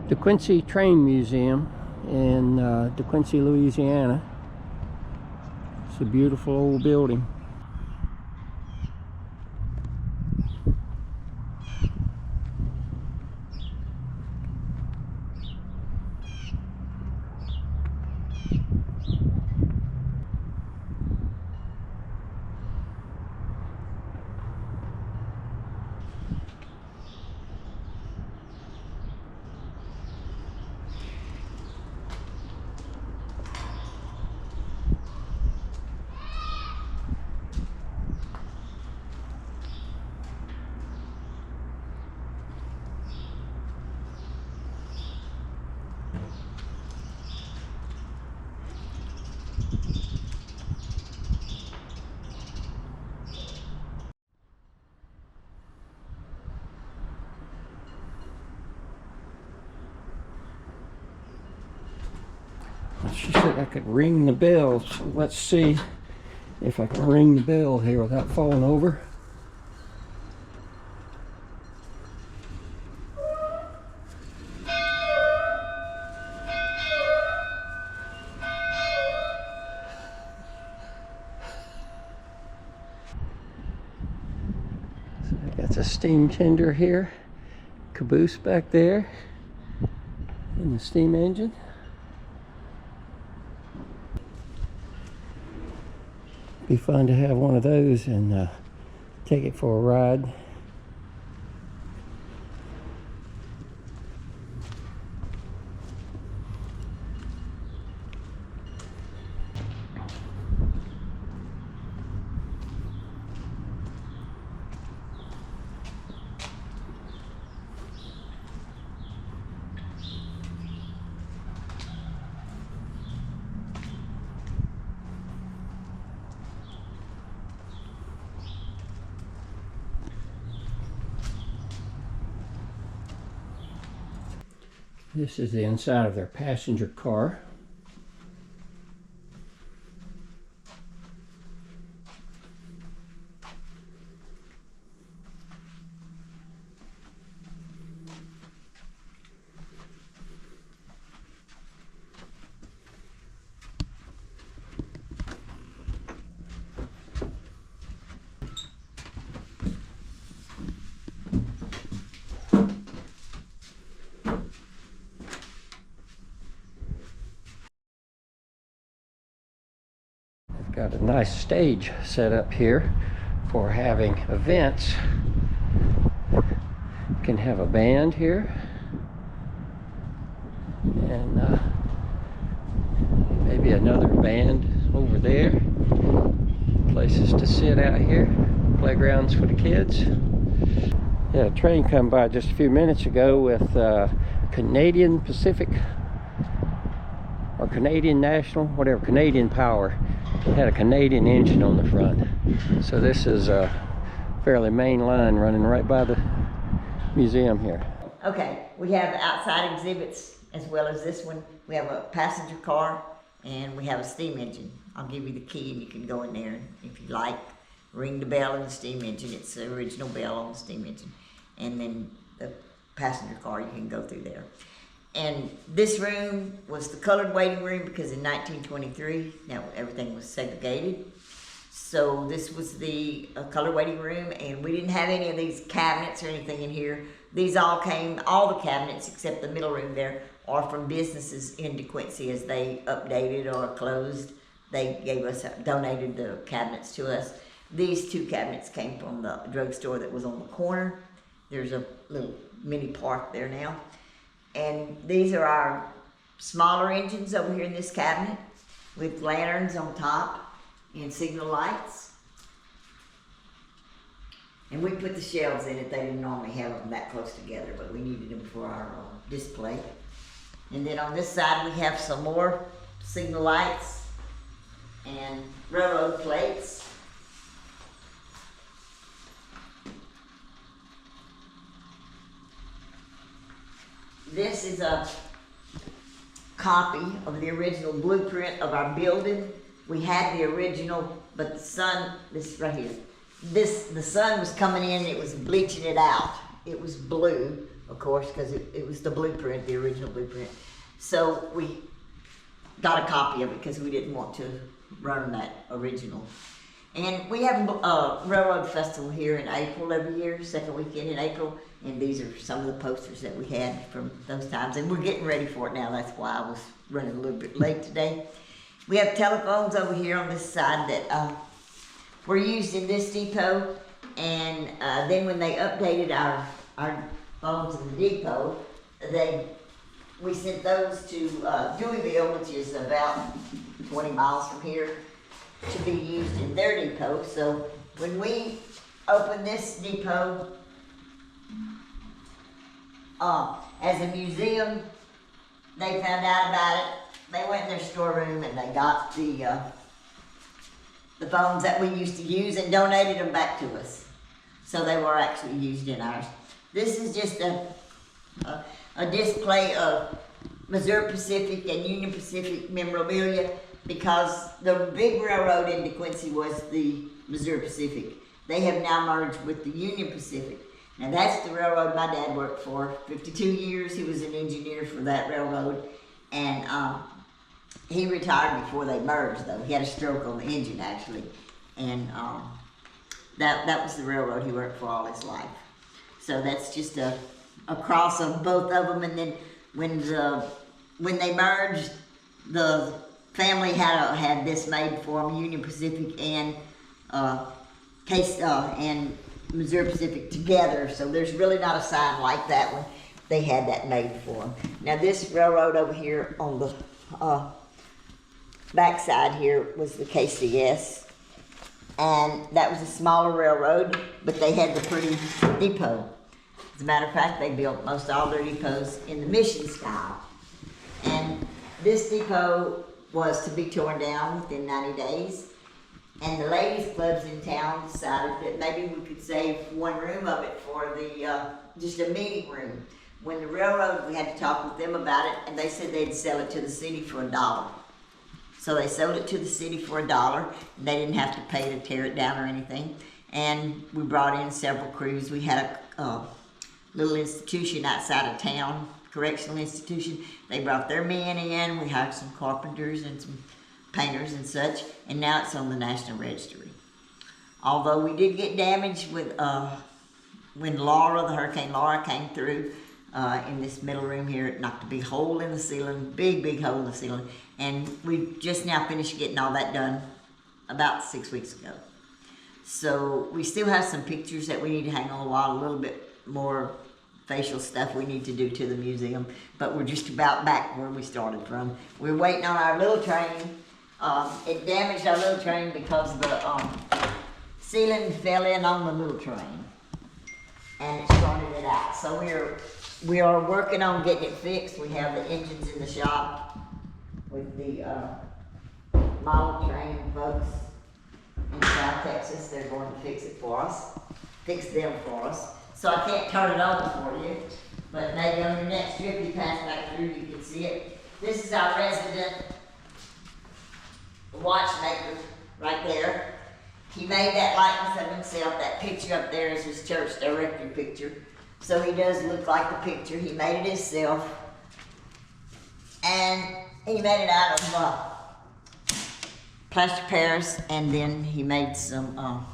Dequincy Train Museum in Dequincy, Louisiana. It's a beautiful old building. She said I could ring the bell, so let's see if I can ring the bell here without falling over. So I got the steam tender here, caboose back there, and the steam engine. Be fun to have one of those and take it for a ride. This is the inside of their passenger car. Got a nice stage set up here for having events. You can have a band here and maybe another band over there. Places to sit out here, playgrounds for the kids. Yeah, a train come by just a few minutes ago with Canadian Pacific or Canadian National, whatever, Canadian Power. It had a Canadian engine on the front. So this is a fairly main line running right by the museum here. Okay, we have outside exhibits as well as this one. We have a passenger car and we have a steam engine. I'll give you the key and you can go in there if you like. Ring the bell in the steam engine. It's the original bell on the steam engine. And then the passenger car, you can go through there. And this room was the colored waiting room because in 1923, now everything was segregated. So this was the colored waiting room, and we didn't have any of these cabinets or anything in here. These all came, all the cabinets except the middle room there, are from businesses in Dequincy as they updated or closed. They gave us, donated the cabinets to us. These two cabinets came from the drugstore that was on the corner. There's a little mini park there now. And these are our smaller engines over here in this cabinet with lanterns on top and signal lights. And we put the shelves in it. They didn't normally have them that close together, but we needed them for our display. And then on this side we have some more signal lights and railroad plates. This is a copy of the original blueprint of our building. We had the original, but the sun, this right here, the sun was coming in, it was bleaching it out. It was blue, of course, because it was the blueprint, the original blueprint. So we got a copy of it because we didn't want to run that original. And we have a railroad festival here in April every year, second weekend in April. And these are some of the posters that we had from those times. And we're getting ready for it now. That's why I was running a little bit late today. We have telephones over here on this side that were used in this depot. And then when they updated our phones in the depot, we sent those to Deweyville, which is about 20 miles from here, to be used in their depot. So when we opened this depot as a museum, they found out about it. They went in their storeroom and they got the phones that we used to use and donated them back to us. So they were actually used in ours. This is just a display of Missouri Pacific and Union Pacific memorabilia, because the big railroad in Dequincy was the Missouri Pacific. They have now merged with the Union Pacific. Now that's the railroad my dad worked for 52 years. He was an engineer for that railroad, and he retired before they merged, though. He had a stroke on the engine, actually, and that was the railroad he worked for all his life. So that's just a cross of both of them. And then when they merged, the family had this made for them, Union Pacific and and Missouri Pacific together. So there's really not a sign like that one. They had that made for them. Now this railroad over here on the backside here was the KCS, and that was a smaller railroad, but they had the pretty depot. As a matter of fact, they built most all their depots in the mission style. And this depot was to be torn down within 90 days. And the ladies' clubs in town decided that maybe we could save one room of it for just a meeting room. When the railroad, we had to talk with them about it, and they said they'd sell it to the city for $1. So they sold it to the city for $1. And they didn't have to pay to tear it down or anything. And we brought in several crews. We had a little institution outside of town, correctional institution. They brought their men in. We hired some carpenters and some painters and such, and now it's on the National Registry. Although we did get damaged with when the Hurricane Laura came through in this middle room here, it knocked a big hole in the ceiling, big hole in the ceiling, and we just now finished getting all that done about 6 weeks ago. So we still have some pictures that we need to hang on the wall, a little bit more facial stuff we need to do to the museum, but we're just about back where we started from. We're waiting on our little train. It damaged our little train because the ceiling fell in on the little train, and it started it out. So we are working on getting it fixed. We have the engines in the shop with the model train folks in South Texas. They're going to fix them for us. So I can't turn it on for you, but maybe on your next trip you pass back through, you can see it. This is our resident watchmaker right there. He made that likeness of himself. That picture up there is his church directory picture. So he does look like the picture. He made it himself. And he made it out of plaster Paris, and then he made some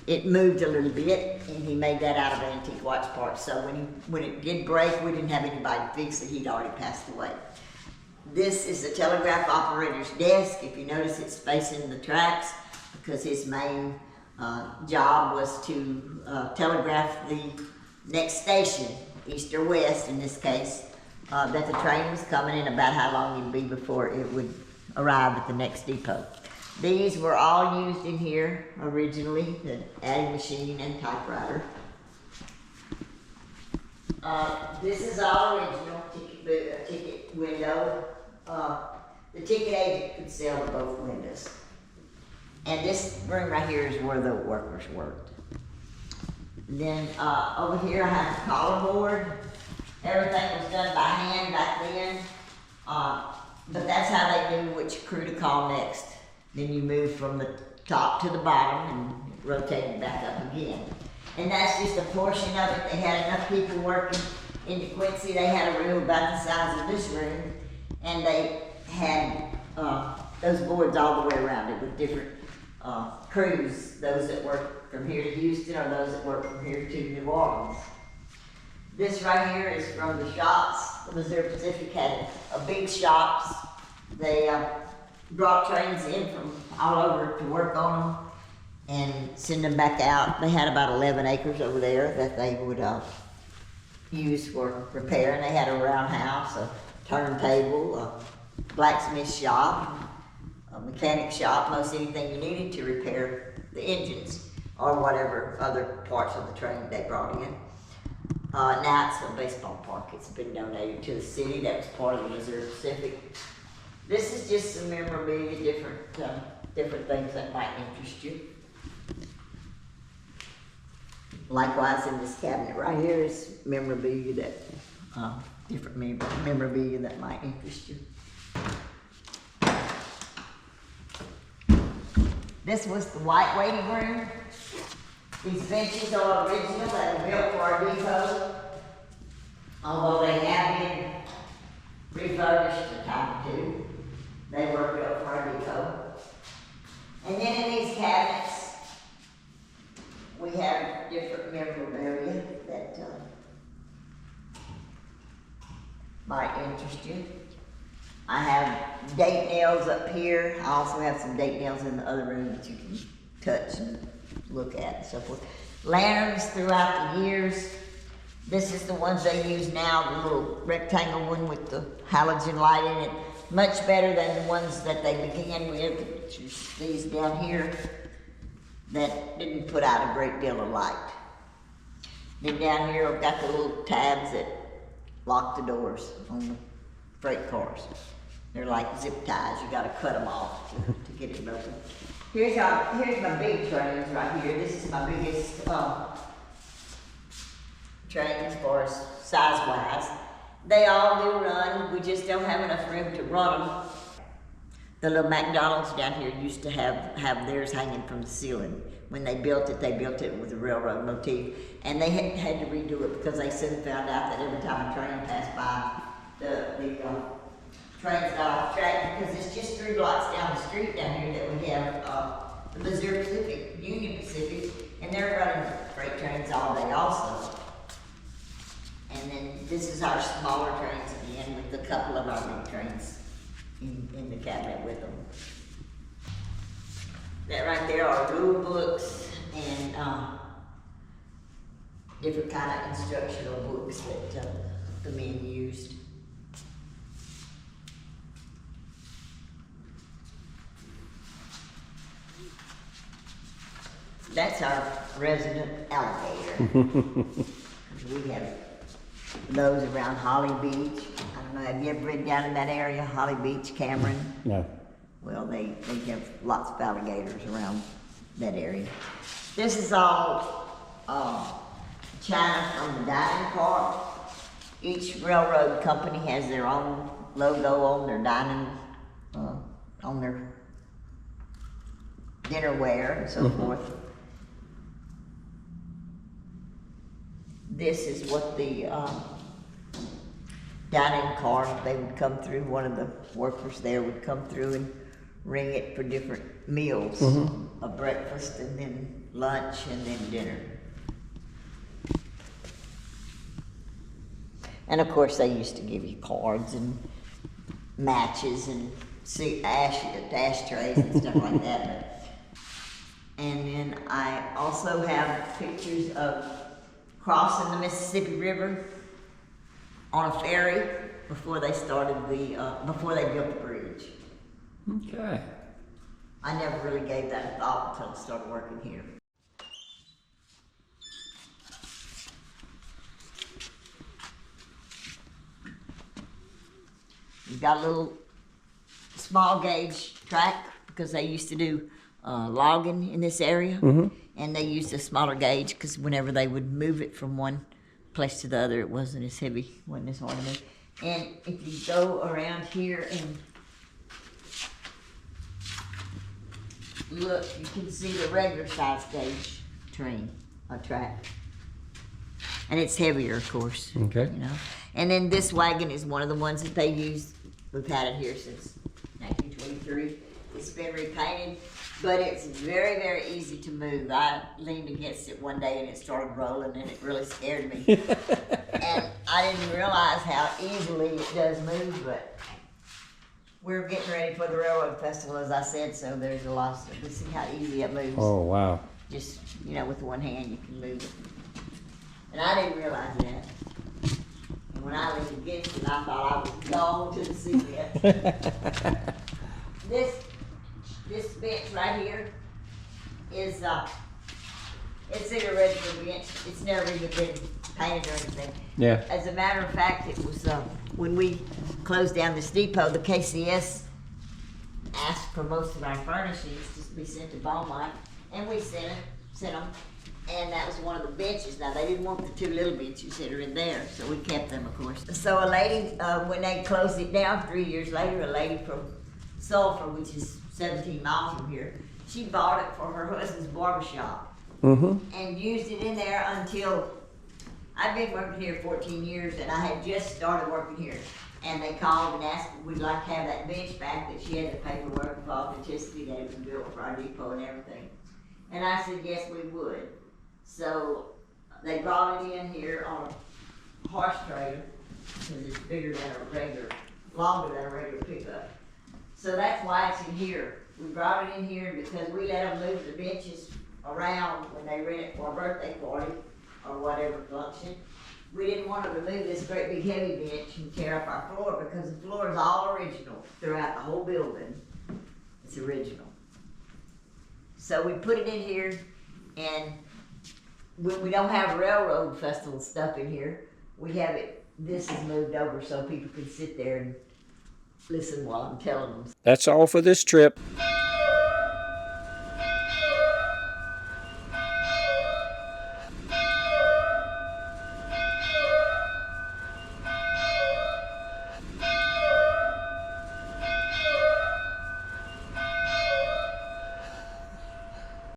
it moved a little bit, and he made that out of antique watch parts. So when it did break, we didn't have anybody to fix it. He'd already passed away. This is the telegraph operator's desk. If you notice, it's facing the tracks because his main job was to telegraph the next station, east or west in this case, that the train was coming in, about how long it'd be before it would arrive at the next depot. These were all used in here originally, the adding machine and typewriter. This is all original, ticket window. The ticket agent could sell both windows. And this room right here is where the workers worked. Then over here I have the collar board. Everything was done by hand back then. But that's how they knew which crew to call next. Then you move from the top to the bottom and rotate it back up again. And that's just a portion of it. They had enough people working in Dequincy. They had a room about the size of this room, and they had those boards all the way around it with different crews, those that work from here to Houston or those that work from here to New Orleans. This right here is from the shops. The Missouri Pacific had a big shops. They brought trains in from all over to work on them and send them back out. They had about 11 acres over there that they would use for repair. And they had a roundhouse, a turntable, a blacksmith shop, a mechanic shop, most anything you needed to repair the engines or whatever other parts of the train they brought in. Now it's a baseball park. It's been donated to the city. That was part of the Missouri Pacific. This is just some memorabilia, different things that might interest you. Likewise, in this cabinet right here is memorabilia that, different memorabilia that might interest you. This was the white waiting room. These benches are original. They were built for our depot. Although they have been refurbished a time or two, they were built for our depot. And then in these cabinets, we have different memorabilia that might interest you. I have date nails up here. I also have some date nails in the other room that you can touch and look at and so forth. Lanterns throughout the years. This is the ones they use now, the little rectangle one with the halogen light in it. Much better than the ones that they began with, which is these down here, that didn't put out a great deal of light. Then down here I've got the little tabs that lock the doors on the freight cars. They're like zip ties, you gotta cut them off to get them open. Here's my big trains right here. This is my biggest train as far as size-wise. They all do run, we just don't have enough room to run them. The little McDonald's down here used to have theirs hanging from the ceiling. When they built it with a railroad motif. And they had to redo it because they soon found out that every time a train passed by, the trains got off track, because it's just 3 blocks down the street down here that we have the Missouri Pacific, Union Pacific, and they're running freight trains all day also. And then this is our smaller trains again with a couple of our big trains in the cabinet with them. That right there are rule books and different kind of instructional books that the men used. That's our resident alligator. We have those around Holly Beach. I don't know, have you ever been down in that area, Holly Beach, Cameron? No. Well, they have lots of alligators around that area. This is all china from the dining car. Each railroad company has their own logo on their dining, on their dinnerware and so forth. This is what the dining car, they would come through, one of the workers there would come through and ring it for different meals, a breakfast and then lunch and then dinner. And of course they used to give you cards and matches and ashtrays and stuff like that. And then I also have pictures of crossing the Mississippi River on a ferry before they started before they built the bridge. Okay. I never really gave that a thought until I started working here. We've got a little small gauge track because they used to do logging in this area, and they used a smaller gauge because whenever they would move it from one place to the other, it wasn't as heavy, wasn't as hard to move. And if you go around here and look, you can see the regular size gauge train. a track. And it's heavier, of course. Okay. You know. And then this wagon is one of the ones that they use. We've had it here since 1923. It's been repainted, but it's very, very easy to move. I leaned against it one day and it started rolling and it really scared me. And I didn't realize how easily it does move, but we're getting ready for the Railroad Festival, as I said, so there's a lot of stuff. To see how easy it moves. Oh, wow. Just, you know, with one hand you can move it. And I didn't realize that. And when I leaned against it, I thought I was gone to the cement. This bench right here is, it's an original bench. It's never even been painted or anything. Yeah. As a matter of fact, it was, when we closed down this depot, the KCS asked for most of our furnishings to be sent to Beaumont, and we sent them. And that was one of the benches. Now, they didn't want the two little benches that are in there, so we kept them, of course. So a lady, when they closed it down 3 years later, a lady from Sulphur, which is 17 miles from here, she bought it for her husband's barbershop and used it in there until, I've been working here 14 years, and I had just started working here. And they called and asked if we'd like to have that bench back, that she had the paperwork of authenticity that it was built for our depot and everything. And I said, yes, we would. So they brought it in here on a horse trailer, because it's bigger than a regular, longer than a regular pickup. So that's why it's in here. We brought it in here because we let them move the benches around when they rent it for a birthday party or whatever function. We didn't want them to move this great big heavy bench and tear up our floor, because the floor is all original throughout the whole building. It's original. So we put it in here, and when we don't have railroad festival stuff in here, we have it, this is moved over so people can sit there and listen while I'm telling them. That's all for this trip.